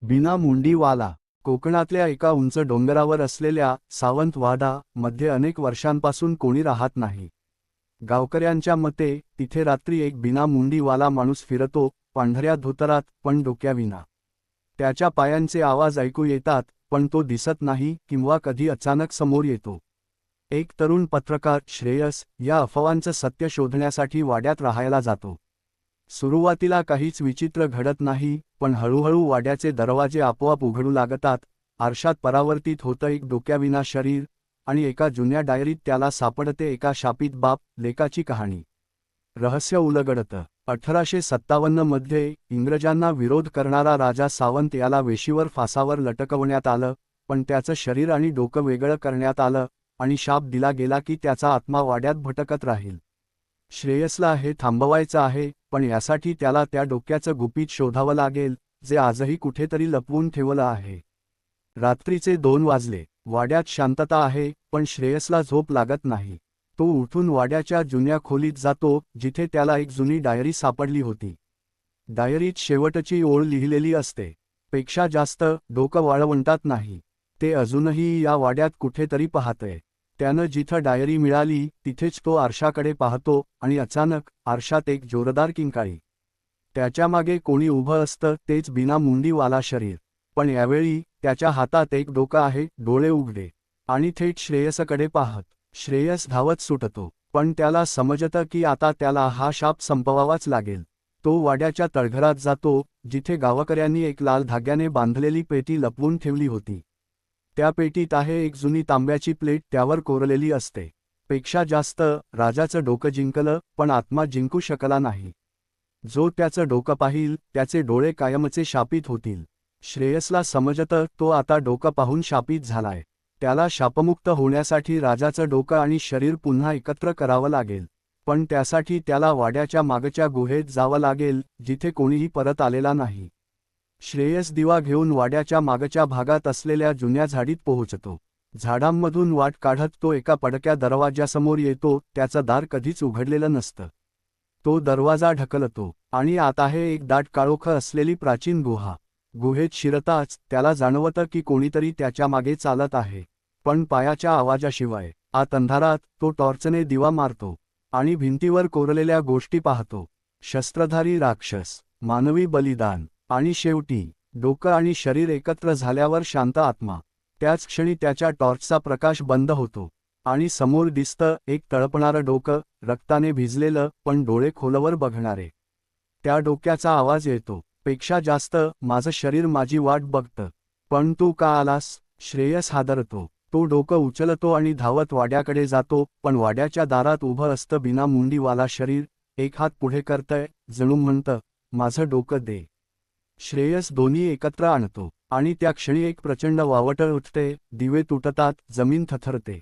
बिना मुंडीवाला कोकणातल्या एका उंच डोंगरावर असलेल्या सावंतवाडा मध्ये अनेक वर्षांपासून कोणी राहत नाही. गावकऱ्यांच्या मते तिथे रात्री एक बिना मुंडीवाला माणूस फिरतो, पांढऱ्या धोतरात पण डोक्याविना. त्याच्या पायांचे आवाज ऐकू येतात, पण तो दिसत नाही किंवा कधी अचानक समोर येतो. एक तरुण पत्रकार श्रेयस या अफवांचं सत्य शोधण्यासाठी वाड्यात राहायला जातो. सुरुवातीला काहीच विचित्र घडत नाही, पण हळूहळू वाड्याचे दरवाजे आपोआप उघडू लागतात. आरशात परावर्तित होतं एक डोक्याविना शरीर, आणि एका जुन्या डायरीत त्याला सापडते एका शापित बाप लेकाची कहाणी. रहस्य उलगडतं. 1857 मध्ये इंग्रजांना विरोध करणारा राजा सावंत याला वेशीवर फासावर लटकवण्यात आलं, पण त्याचं शरीर आणि डोकं वेगळं करण्यात आलं आणि शाप दिला गेला की त्याचा आत्मा वाड्यात भटकत राहील. श्रेयसला हे थांबवायचं आहे, पण यासाठी त्याला त्या डोक्याचं गुपित शोधावं लागेल, जे आजही कुठेतरी लपवून ठेवलं आहे. रात्रीचे 2 वाजले. वाड्यात शांतता आहे, पण श्रेयसला झोप लागत नाही. तो उठून वाड्याच्या जुन्या खोलीत जातो, जिथे त्याला एक जुनी डायरी सापडली होती. डायरीत शेवटची ओळ लिहिलेली असते, पेक्षा जास्त डोकं वाळवंटात नाही. ते अजूनही या वाड्यात कुठेतरी पाहतंय. त्यानं जिथं डायरी मिळाली तिथेच तो आरशाकडे पाहतो आणि अचानक आरशात एक जोरदार किंकाळी. त्याच्यामागे कोणी उभं असतं, तेच बिना मुंडीवाला शरीर. पण यावेळी त्याच्या हातात एक डोकं आहे, डोळे उघडे आणि थेट श्रेयसकडे पाहत. श्रेयस धावत सुटतो, पण त्याला समजतं की आता त्याला हा शाप संपवावाच लागेल. तो वाड्याच्या तळघरात जातो, जिथे गावकऱ्यांनी एक लाल धाग्याने बांधलेली पेटी लपवून ठेवली होती. त्या पेटीत आहे एक जुनी तांब्याची प्लेट, त्यावर कोरलेली असते, पेक्षा जास्त. राजाचं डोकं जिंकलं, पण आत्मा जिंकू शकला नाही. जो त्याचं डोकं पाहिल त्याचे डोळे कायमचे शापित होतील. श्रेयसला समजतं तो आता डोकं पाहून शापित झालाय. त्याला शापमुक्त होण्यासाठी राजाचं डोकं आणि शरीर पुन्हा एकत्र करावं लागेल. पण त्यासाठी त्याला वाड्याच्या मागच्या गुहेत जावं लागेल, जिथे कोणीही परत आलेला नाही. श्रेयस दिवा घेऊन वाड्याच्या मागच्या भागात असलेल्या जुन्या झाडीत पोहोचतो. झाडांमधून वाट काढत तो एका पडक्या दरवाजासमोर येतो. त्याचं दार कधीच उघडलेलं नसतं. तो दरवाजा ढकलतो आणि आत आहे एक दाट काळोख असलेली प्राचीन गुहा. गुहेत शिरताच त्याला जाणवतं की कोणीतरी त्याच्या मागे चालत आहे, पण पायाच्या आवाजाशिवाय. आत अंधारात तो टॉर्चने दिवा मारतो आणि भिंतीवर कोरलेल्या गोष्टी पाहतो. शस्त्रधारी राक्षस, मानवी बलिदान आणि शेवटी डोकं आणि शरीर एकत्र झाल्यावर शांत आत्मा. त्याच क्षणी त्याच्या टॉर्चचा प्रकाश बंद होतो आणि समोर दिसतं एक तळपणारं डोकं, रक्ताने भिजलेलं पण डोळे खोलवर बघणारे. त्या डोक्याचा आवाज येतो, पेक्षा जास्त, माझं शरीर माझी वाट बघतं, पण तू का आलास? श्रेयस हादरतो. तो डोकं उचलतो आणि धावत वाड्याकडे जातो, पण वाड्याच्या दारात उभं असतं बिना मुंडीवाला शरीर. एक हात पुढे करतंय, जणू म्हणतं, माझं डोकं दे. श्रेयस दोन्ही एकत्र आणतो आणि त्या क्षणी एक प्रचंड वावटळ उठते. दिवे तुटतात, जमीन थरथरते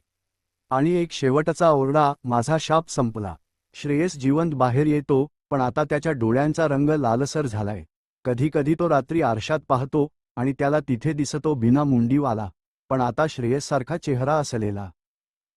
आणि एक शेवटचा ओरडा, माझा शाप संपला. श्रेयस जिवंत बाहेर येतो, पण आता त्याच्या डोळ्यांचा रंग लालसर झालाय. कधी तो रात्री आरशात पाहतो आणि त्याला तिथे दिसतो बिना मुंडीवाला, पण आता श्रेयससारखा चेहरा असलेला.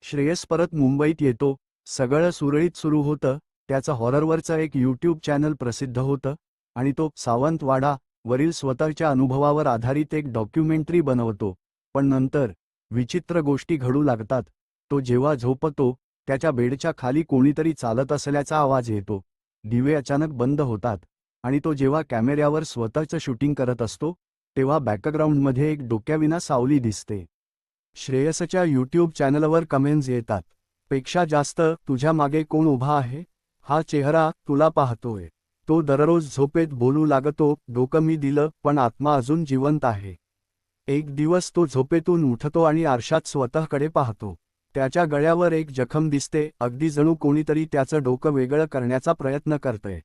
श्रेयस परत मुंबईत येतो. सगळं सुरळीत सुरू होतं. त्याचं हॉररवरचं एक यूट्यूब चॅनल प्रसिद्ध होतं आणि तो सावंतवाडा वरील स्वतःच्या अनुभवावर आधारित एक डॉक्युमेंटरी बनवतो. पण नंतर विचित्र गोष्टी घडू लागतात. तो जेव्हा झोपतो, त्याच्या बेडच्या खाली कोणीतरी चालत असल्याचा आवाज येतो. दिवे अचानक बंद होतात आणि तो जेव्हा कॅमेऱ्यावर स्वतःचं शूटिंग करत असतो, तेव्हा बॅकग्राऊंडमध्ये एक डोक्याविना सावली दिसते. श्रेयसच्या यूट्यूब चॅनलवर कमेंट्स येतात, पेक्षा जास्त, तुझ्या मागे कोण उभा आहे? हा चेहरा तुला पाहतोय. तो दररोज झोपेत बोलू लागतो, डोकं मी दिलं, पण आत्मा अजून जिवंत आहे. एक दिवस तो झोपेतून उठतो आणि आरशात स्वतःकडे पाहतो. त्याच्या गळ्यावर एक जखम दिसते, अगदी जणू कोणीतरी त्याचं डोकं वेगळं करण्याचा प्रयत्न करतंय.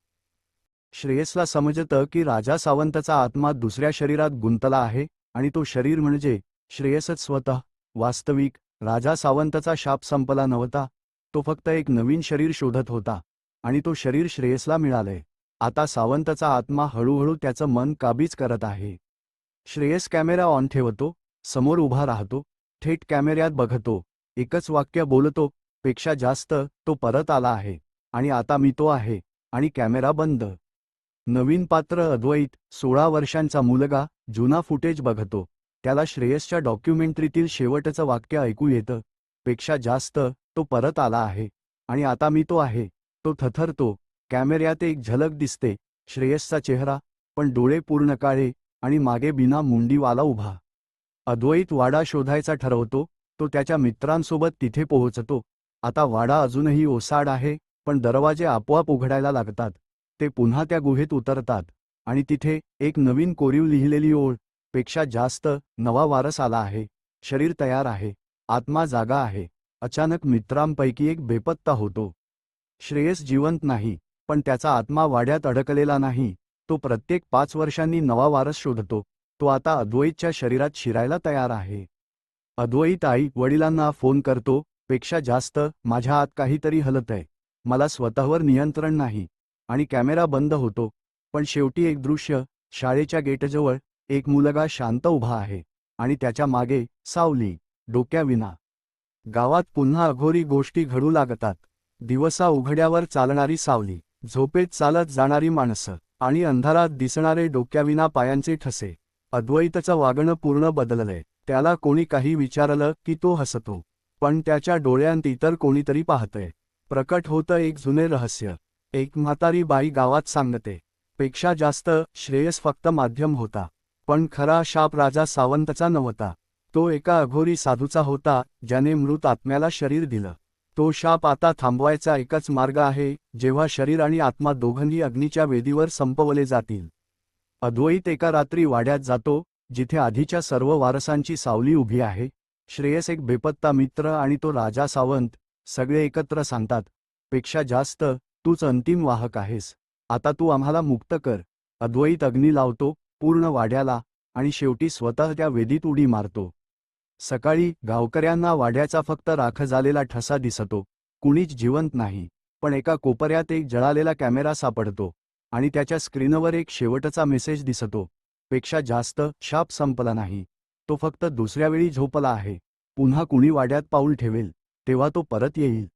श्रेयसला समजतं की राजा सावंतचा आत्मा दुसऱ्या शरीरात गुंतला आहे आणि तो शरीर म्हणजे श्रेयसच स्वतः. वास्तविक राजा सावंतचा शाप संपला नव्हता. तो फक्त एक नवीन शरीर शोधत होता आणि तो शरीर श्रेयसला मिळालंय. आता सावंतचा आत्मा हळूहळू त्याचं मन काबीज करत आहे. श्रेयस कॅमेरा ऑन ठेवतो, समोर उभा राहतो, थेट कॅमेऱ्यात बघतो, एकच वाक्य बोलतो, पेक्षा जास्त, तो परत आला आहे आणि आता मी तो आहे. आणि कॅमेरा बंद. नवीन पात्र अद्वैत, 16 वर्षांचा मुलगा, जुना फुटेज बघतो. त्याला श्रेयसच्या डॉक्युमेंटरीतील शेवटचं वाक्य ऐकू येतं. पेक्षा जास्त, तो परत आला आहे. आणि आता मी तो आहे. तो थरथरतो. कॅमेऱ्यात एक झलक दिसते, श्रेयसचा चेहरा, पण डोळे पूर्ण काळे, आणि मागे बिना मुंडीवाला उभा. अद्वैत वाडा शोधायचा ठरवतो. तो त्याच्या मित्रांसोबत तिथे पोहोचतो. आता वाडा अजूनही ओसाड आहे, पण दरवाजे आपोआप उघडायला लागतात. ते पुन्हा त्या गुहेत उतरतात. आणि तिथे एक नवीन कोरीव लिहिलेली ओळ, पेक्षा जास्त, नवा वारस आला आहे. शरीर तयार आहे. आत्मा जागा आहे. अचानक मित्रांपैकी एक बेपत्ता होतो. श्रेयस जिवंत नाही, पण त्याचा आत्मा वाड्यात अडकलेला नाही. तो प्रत्येक 5 वर्षांनी नवा वारस शोधतो. तो आता अद्वैतच्या शरीरात शिरायला तयार आहे. अद्वैत आई वडिलांना फोन करतो, पेक्षा जास्त, माझ्या आत काहीतरी हलतंय. मला स्वतःवर नियंत्रण नाही. आणि कॅमेरा बंद होतो. पण शेवटी एक दृश्य, शाळेच्या गेटजवळ, एक मुलगा शांत उभा आहे. आणि त्याच्या मागे, सावली, डोक्याविना. गावात पुन्हा अघोरी गोष्टी घडू लागतात. दिवसा उघड्यावर चालणारी सावली, झोपेत चालत जाणारी माणसं, आणि अंधारात दिसणारे डोक्याविना पायांचे ठसे. अद्वैतचं वागणं पूर्ण बदललंय. त्याला कोणी काही विचारलं की तो हसतो. पण त्याच्या डोळ्यांत इतर कोणीतरी पाहतंय. प्रकट होतं एक जुने रहस्य. एक म्हातारी बाई गावात सांगते, पेक्षा जास्त, श्रेयस फक्त माध्यम होता. पण खरा शाप राजा सावंतचा नव्हता. तो एका अघोरी साधूचा होता, ज्याने मृत आत्म्याला शरीर दिलं. तो शाप आता थांबवायचा एकच मार्ग आहे, जेव्हा शरीर आणि आत्मा दोघंही अग्नीच्या वेदीवर संपवले जातील. अद्वैत एका रात्री वाड्यात जातो, जिथे आधीच्या सर्व वारसांची सावली उभी आहे. श्रेयस एक बेपत्ता मित्र आणि तो राजा सावंत, सगळे एकत्र सांगतात, पेक्षा जास्त, तूच अंतिम वाहक आहेस. आता तू आम्हाला मुक्त कर. अद्वैत अग्नी लावतो, पूर्ण वाड्याला, आणि शेवटी स्वतः त्या वेदीत उडी मारतो. सकाळी गावकऱ्यांना वाड्याचा फक्त राख झालेला ठसा दिसतो. कुणीच जिवंत नाही. पण एका कोपऱ्यात एक जळालेला कॅमेरा सापडतो. आणि त्याच्या स्क्रीनवर एक शेवटचा मेसेज दिसतो, पेक्षा जास्त, शाप संपला नाही. तो फक्त दुसऱ्या वेळी झोपला आहे. पुन्हा कुणी वाड्यात पाऊल ठेवेल, तेव्हा तो परत येईल.